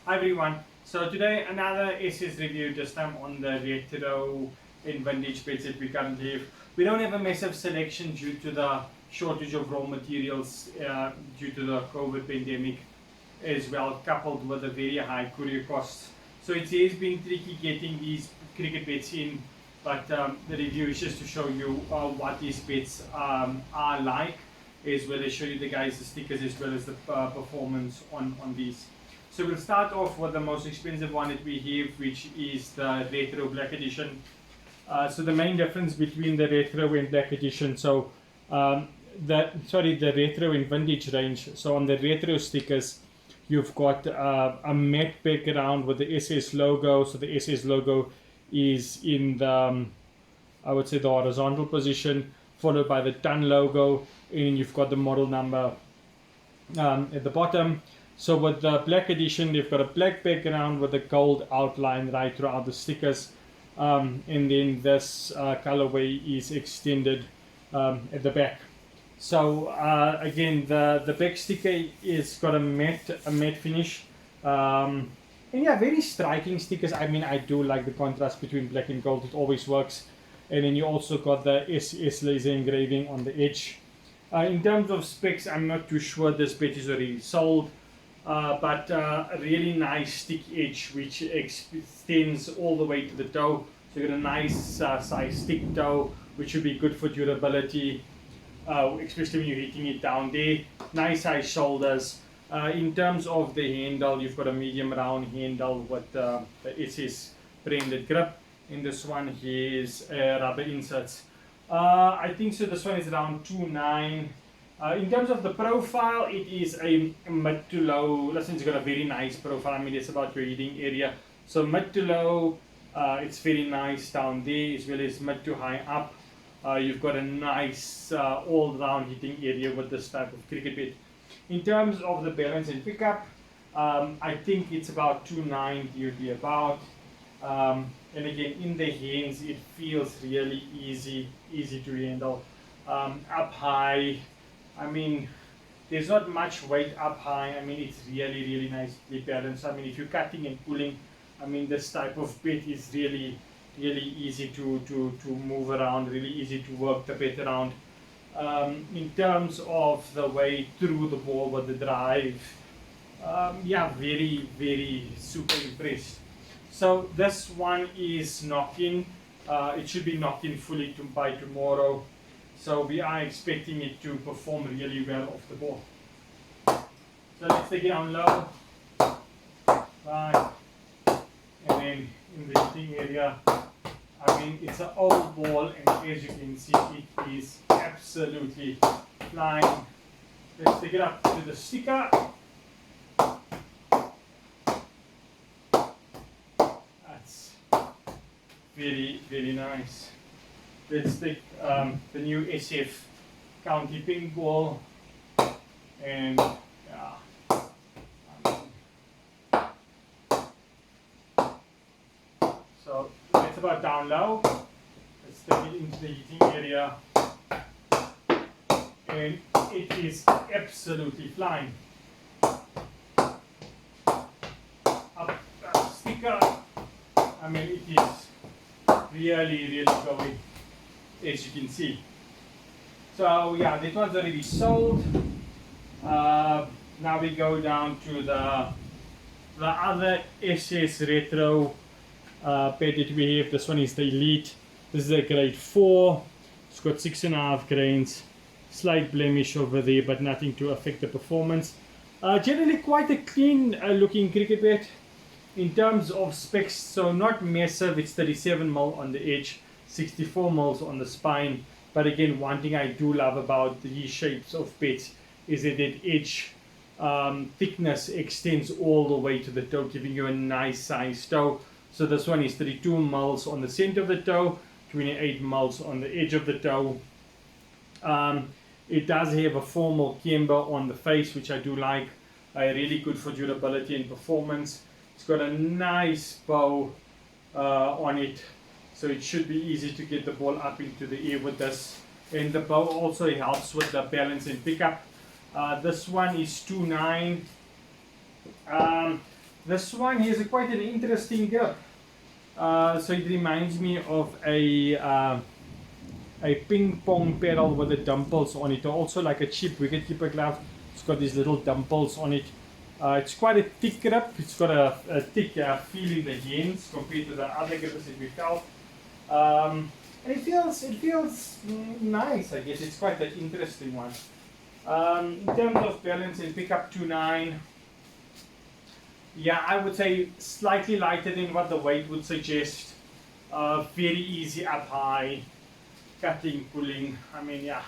Hi everyone. So today another SS review, this time on the retro and vintage beds that we currently have. We don't have a massive selection due to the shortage of raw materials due to the COVID pandemic as well, coupled with the very high courier costs. So it has been tricky getting these cricket beds in, but the review is just to show you what these beds are like, as well as show you the guys the stickers as well as the performance on these. So we'll start off with the most expensive one that we have, which is the Retro Black Edition. So the main difference between the Retro and Black Edition, so the Retro and Vintage range. So on the Retro stickers, you've got a matte background with the SS logo. So the SS logo is in the, I would say, the horizontal position, followed by the ton logo, and you've got the model number at the bottom. So with the Black Edition, they've got a black background with a gold outline right throughout the stickers, and then this colorway is extended at the back. So again, the back sticker is got a matte finish, and yeah, very striking stickers. I mean, I do like the contrast between black and gold; it always works. And then you also got the SS laser engraving on the edge. In terms of specs, I'm not too sure this bed is already sold. But a really nice stick edge which extends all the way to the toe. So you got a nice size stick toe, which would be good for durability, especially when you're hitting it down there. Nice size shoulders. In terms of the handle, you've got a medium round handle with the SS branded grip. And this one here is rubber inserts. I think so this one is around 2.9. In terms of the profile, it is a mid to low. Listen, it's got a very nice profile. I mean, it's about your heating area. So mid to low, it's very nice down there, as well as mid to high up. You've got a nice all-round heating area with this type of cricket bed. In terms of the balance and pickup, I think it's about 290 about. And again, in the hands, it feels really easy to handle. Up high, I mean, there's not much weight up high. I mean, it's really nicely balanced. I mean, if you're cutting and pulling, I mean, this type of bed is really easy to move around, really easy to work the bed around. In terms of the way through the ball with the drive, yeah, very super impressed. So this one is knock-in. It should be knock-in fully by tomorrow. So we are expecting it to perform really well off the ball. So let's take it down low. Right. And then in the hitting area, I mean, it's an old ball, and as you can see, it is absolutely flying. Let's take it up to the sticker. That's very nice. Let's take the new SF County Pink ball, and yeah, so that's about down low. Let's take it into the heating area, and it is absolutely flying. Up that sticker, I mean, it is really going, as you can see. So yeah, this one's already sold. Now we go down to the other SS Retro bed that we have. This one is the Elite. This is a grade 4. It's got 6.5 grains. Slight blemish over there, but nothing to affect the performance. Generally quite a clean looking cricket bed. In terms of specs, so not massive. It's 37mm on the edge, 64mm on the spine. But again, one thing I do love about these shapes of beds is that the edge thickness extends all the way to the toe, giving you a nice size toe. So this one is 32mm on the center of the toe, 28mm on the edge of the toe. It does have a formal camber on the face, which I do like. Really good for durability and performance. It's got a nice bow on it, so it should be easy to get the ball up into the air with this. And the bow also helps with the balance and pickup. This one is 2.9. This one is quite an interesting grip. So it reminds me of a ping pong pedal with the dimples on it, also like a cheap wicketkeeper glove. It's got these little dimples on it. It's quite a thick grip. It's got a thick feel in the hands compared to the other grips that we felt. And it feels nice. I guess it's quite an interesting one. In terms of balance and pickup 2.9, yeah, I would say slightly lighter than what the weight would suggest. Very easy up high, cutting, pulling. I mean, yeah,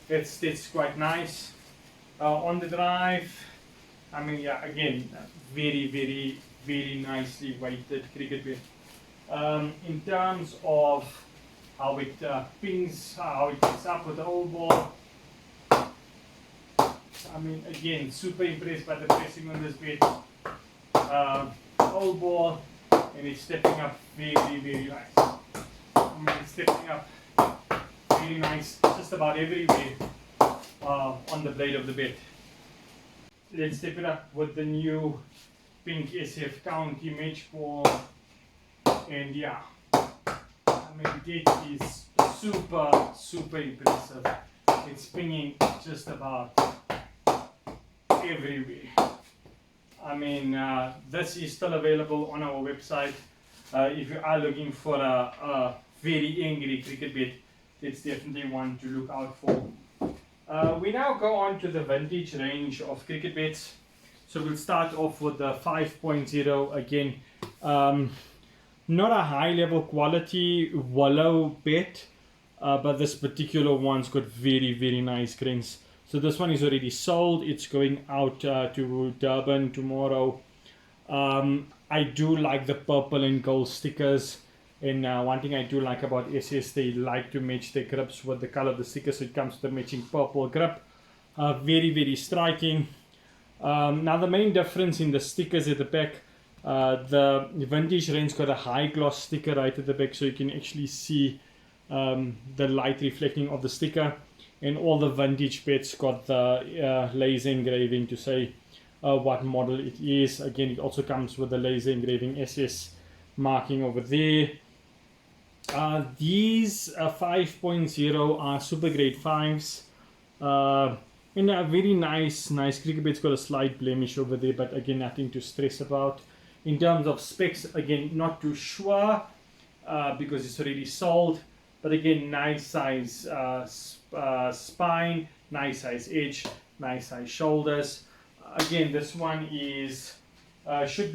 it's quite nice. On the drive, I mean, yeah, again, very nicely weighted cricket bat. In terms of how it pings, how it picks up with the old ball, I mean, again, super impressed by the pressing on this bat. Old ball, and it's stepping up very nice. I mean, it's stepping up very nice just about everywhere on the blade of the bat. Let's step it up with the new pink SF County match ball, and yeah, I mean, that is super impressive. It's pinging just about everywhere. I mean, this is still available on our website. If you are looking for a very angry cricket bat, it's definitely one to look out for. We now go on to the vintage range of cricket bats. So we'll start off with the 5.0 again. Not a high level quality wallow bat, but this particular one's got very nice grains. So this one is already sold. It's going out to Durban tomorrow. I do like the purple and gold stickers. And one thing I do like about SS, they like to match their grips with the color of the sticker, so it comes to the matching purple grip. Very striking. Now the main difference in the stickers at the back, the vintage range got a high gloss sticker right at the back, so you can actually see the light reflecting of the sticker. And all the vintage bats got the laser engraving to say what model it is. Again, it also comes with the laser engraving SS marking over there. These 5.0 are super grade 5s. And a very nice cricket bat's got a slight blemish over there, but again, nothing to stress about. In terms of specs, again, not too sure because it's already sold. But again, nice size spine, nice size edge, nice size shoulders. Again, this one is we should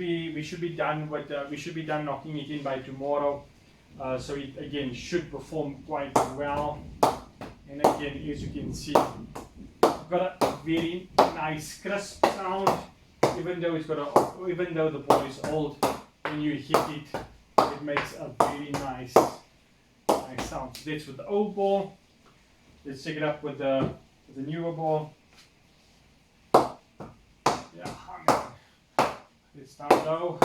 be done knocking it in by tomorrow. So it again should perform quite well. And again, as you can see, it's got a very nice crisp sound. Even though the ball is old, when you hit it, it makes a very nice sound. So that's with the old ball. Let's check it up with the newer ball. Yeah, it's down low.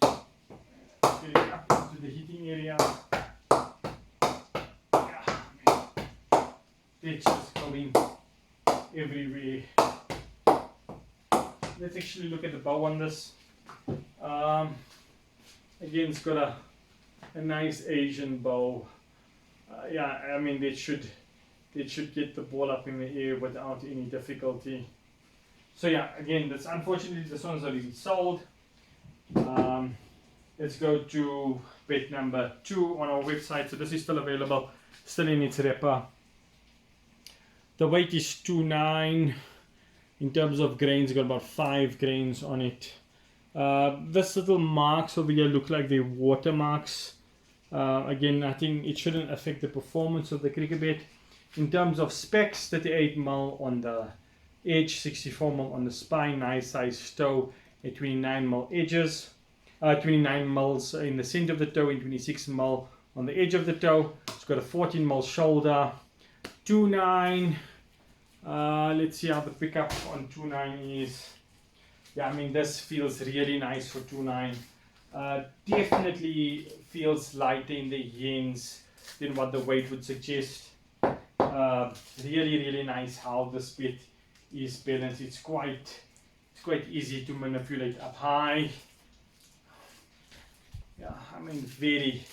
Get it up into the heating area. Yeah, it's just going everywhere. Let's actually look at the bow on this. Again, it's got a nice Asian bow. Yeah, I mean it should get the ball up in the air without any difficulty. So yeah, again, unfortunately this one's already sold. Let's go to bet number 2 on our website. So this is still available, still in its wrapper. The weight is 2.9. In terms of grains, got about 5 grains on it. This little marks over here look like they're watermarks. Again, I think it shouldn't affect the performance of the cricket bat. In terms of specs, 38mm on the edge, 64mm on the spine, nice size toe, and 29mm edges. 29mm in the center of the toe and 26mm on the edge of the toe. It's got a 14mm shoulder. 2.9. Let's see how the pickup on 2.9 is. Yeah, I mean this feels really nice for 2.9. Definitely feels lighter in the hands than what the weight would suggest. Really nice how this bit is balanced. It's quite easy to manipulate up high. mean, very,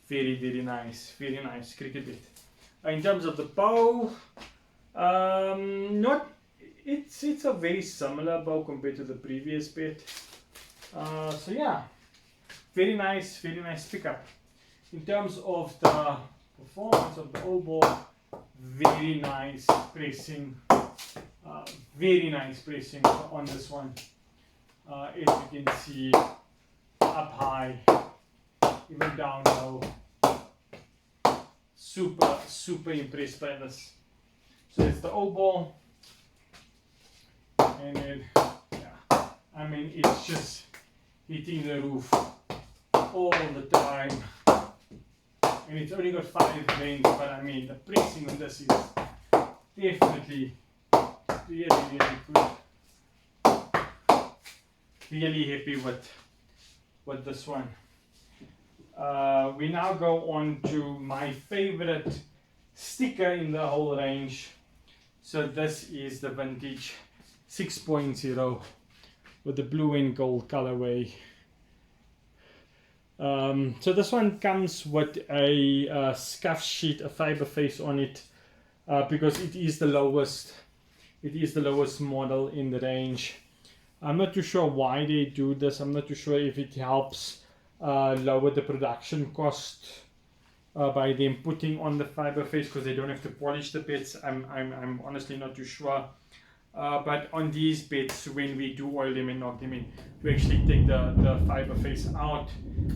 very, very nice cricket bit. In terms of the bow, not it's a very similar bow compared to the previous bit. So yeah, very nice pickup. In terms of the performance of the oboe, very nice pressing on this one. As you can see, up high, even down low. Super impressed by this. So it's the oboe, and then yeah, I mean, it's just hitting the roof all the time. And it's only got 5 grains, but I mean, the pressing on this is definitely really good. Really happy with this one. We now go on to my favorite sticker in the whole range. So this is the Vintage 6.0 with the blue and gold colorway. So this one comes with a scuff sheet, a fiber face on it, because it is the lowest model in the range. I'm not too sure why they do this. I'm not too sure if it helps lower the production cost by them putting on the fiber face, because they don't have to polish the bits. I'm honestly not too sure. But on these bits, when we do oil them and knock them in, we actually take the fiber face out.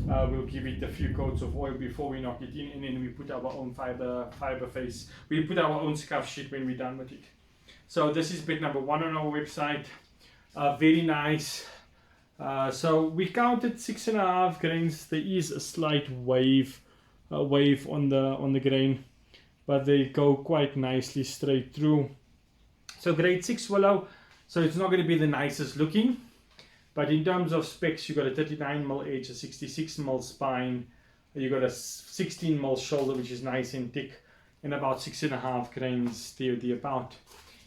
We'll give it a few coats of oil before we knock it in, and then we put our own fiber face. We put our own scuff sheet when we're done with it. So this is bit number 1 on our website. Very nice. So we counted 6.5 grains. There is a slight wave on the grain, but they go quite nicely straight through. So grade 6 willow, so it's not going to be the nicest looking, but in terms of specs, you got a 39mm edge, a 66mm spine, you got a 16mm shoulder, which is nice and thick, and about 6.5 grains thereabout.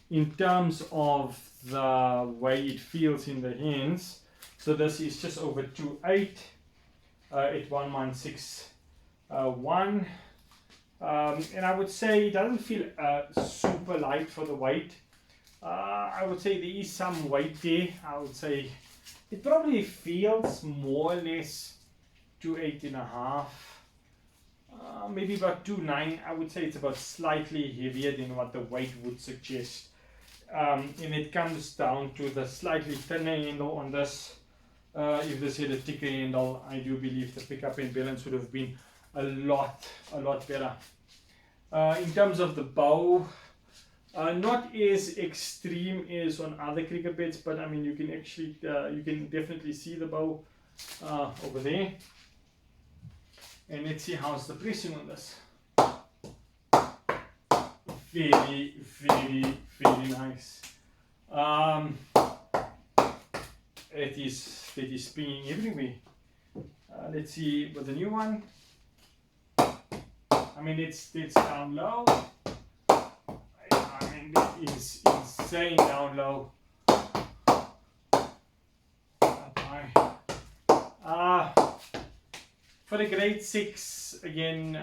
In terms of the way it feels in the hands, so this is just over 2.8 at 116.1, and I would say it doesn't feel super light for the weight. I would say there is some weight there. I would say it probably feels more or less 2.8.5, maybe about 2.9. I would say it's about slightly heavier than what the weight would suggest. And it comes down to the slightly thinner handle on this. If this had a thicker handle, I do believe the pickup and balance would have been a lot better. In terms of the bow, not as extreme as on other cricket beds, but I mean, you can actually you can definitely see the bow over there. And let's see how's the pressing on this. Very nice. It is spinning everywhere. Let's see with the new one. I mean, it's down low. I mean, it is insane down low. For the grade 6, again,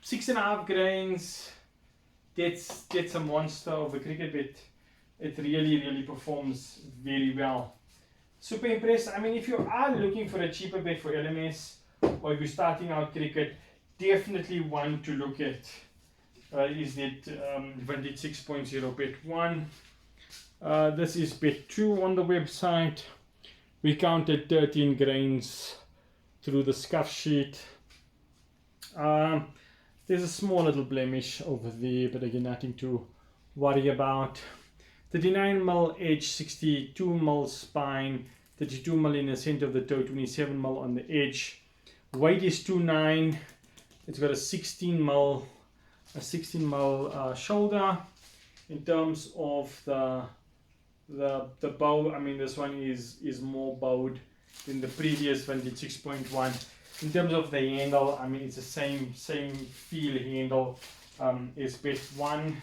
6.5 grains. That's a monster of a cricket bit. It really performs very well. Super impressed. I mean, if you are looking for a cheaper bit for LMS, or if you're starting out cricket, definitely one to look at is that Vintage 6.0 bit 1. This is bit 2 on the website. We counted 13 grains through the scuff sheet. There's a small little blemish over there, but again, nothing to worry about. 39mm edge, 62mm spine, 32mm in the center of the toe, 27mm on the edge. Weight is 2.9. It's got a 16mm shoulder. In terms of the bow, I mean, this one is more bowed than the previous Vintage 6.1. In terms of the handle, I mean, it's the same feel handle as bit 1.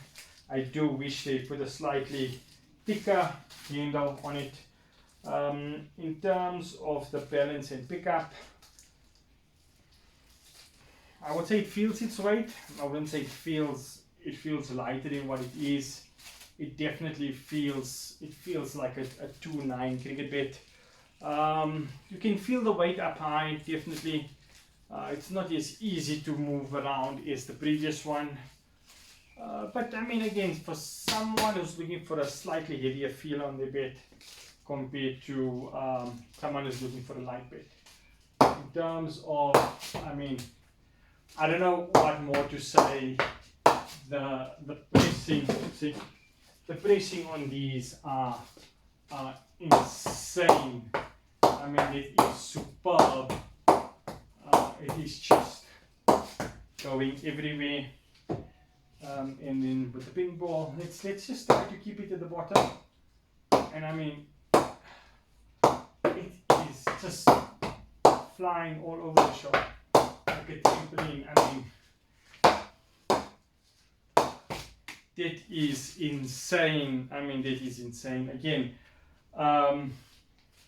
I do wish they put a slightly thicker handle on it. In terms of the balance and pickup, I would say it feels its weight. I wouldn't say it feels lighter than what it is. It definitely feels like a 2.9 cricket bat. You can feel the weight up high, definitely. It's not as easy to move around as the previous one. But I mean, again, for someone who's looking for a slightly heavier feel on their bat compared to someone who's looking for a light bat. In terms of, I mean, I don't know what more to say. The pressing, see, the pressing on these are insane. I mean, it is superb. It is just going everywhere. And then with the ping ball, let's just try to keep it at the bottom. And I mean, it is just flying all over the shop like a trampoline. I mean, that is insane. I mean, that is insane. Again,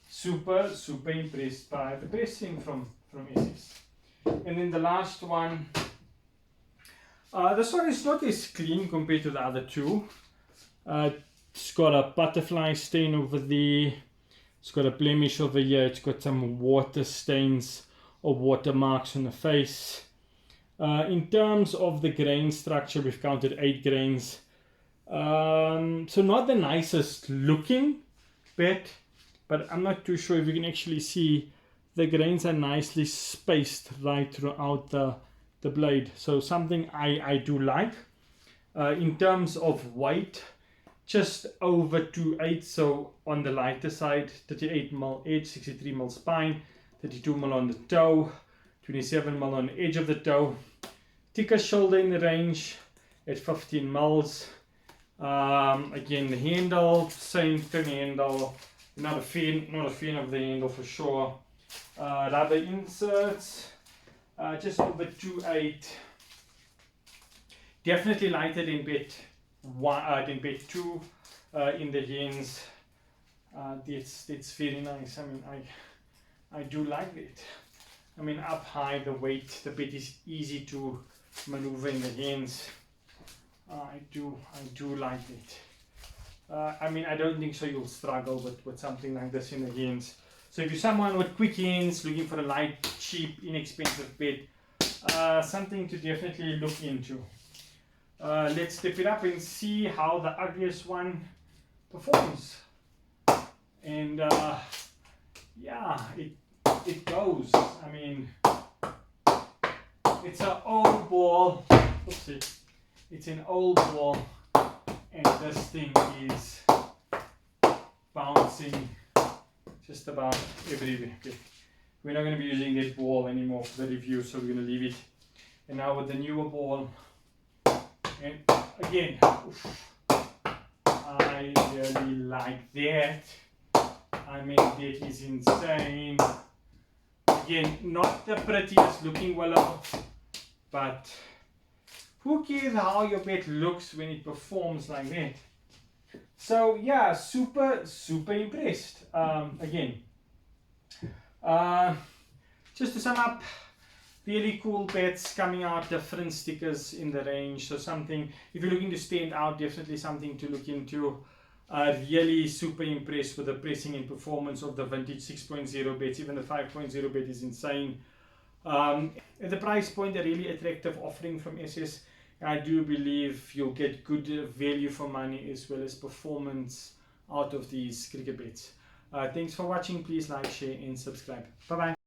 super impressed by the pressing from SS. And then the last one. This one is not as clean compared to the other two. It's got a butterfly stain over there. It's got a blemish over here. It's got some water stains or water marks on the face. In terms of the grain structure, we've counted 8 grains. So not the nicest looking bat, but I'm not too sure if you can actually see the grains are nicely spaced right throughout the blade. So something I do like. In terms of weight, just over 2.8, so on the lighter side, 38mm edge, 63mm spine, 32mm on the toe, 27mm on the edge of the toe. Thicker shoulder in the range at 15mm. Again, the handle, same thin handle. Not a fan of the handle for sure. Rubber inserts, just over 2.8. Definitely lighter than bet 2 in the hands. That's very nice. I mean, I do like it. I mean, up high, the weight, the bet is easy to maneuver in the hands. I do like it. I mean, I don't think so you'll struggle with something like this in the hands. So if you're someone with quick hands, looking for a light, cheap, inexpensive bat, something to definitely look into. Let's step it up and see how the ugliest one performs. And yeah, it goes. I mean, it's an old ball. Oopsie. It's an old ball, and this thing is bouncing just about everywhere. Okay. We're not going to be using that ball anymore for the review, so we're going to leave it. And now with the newer ball, and again, I really like that. I mean, that is insane. Again, not the prettiest looking willow, but who cares how your bat looks when it performs like that? So yeah, super impressed. Again, just to sum up, really cool bats coming out, different stickers in the range. So something, if you're looking to stand out, definitely something to look into. Really super impressed with the pressing and performance of the vintage 6.0 bats. Even the 5.0 bat is insane. At the price point, a really attractive offering from SS. I do believe you'll get good value for money as well as performance out of these cricket bats. Thanks for watching. Please like, share and subscribe. Bye bye.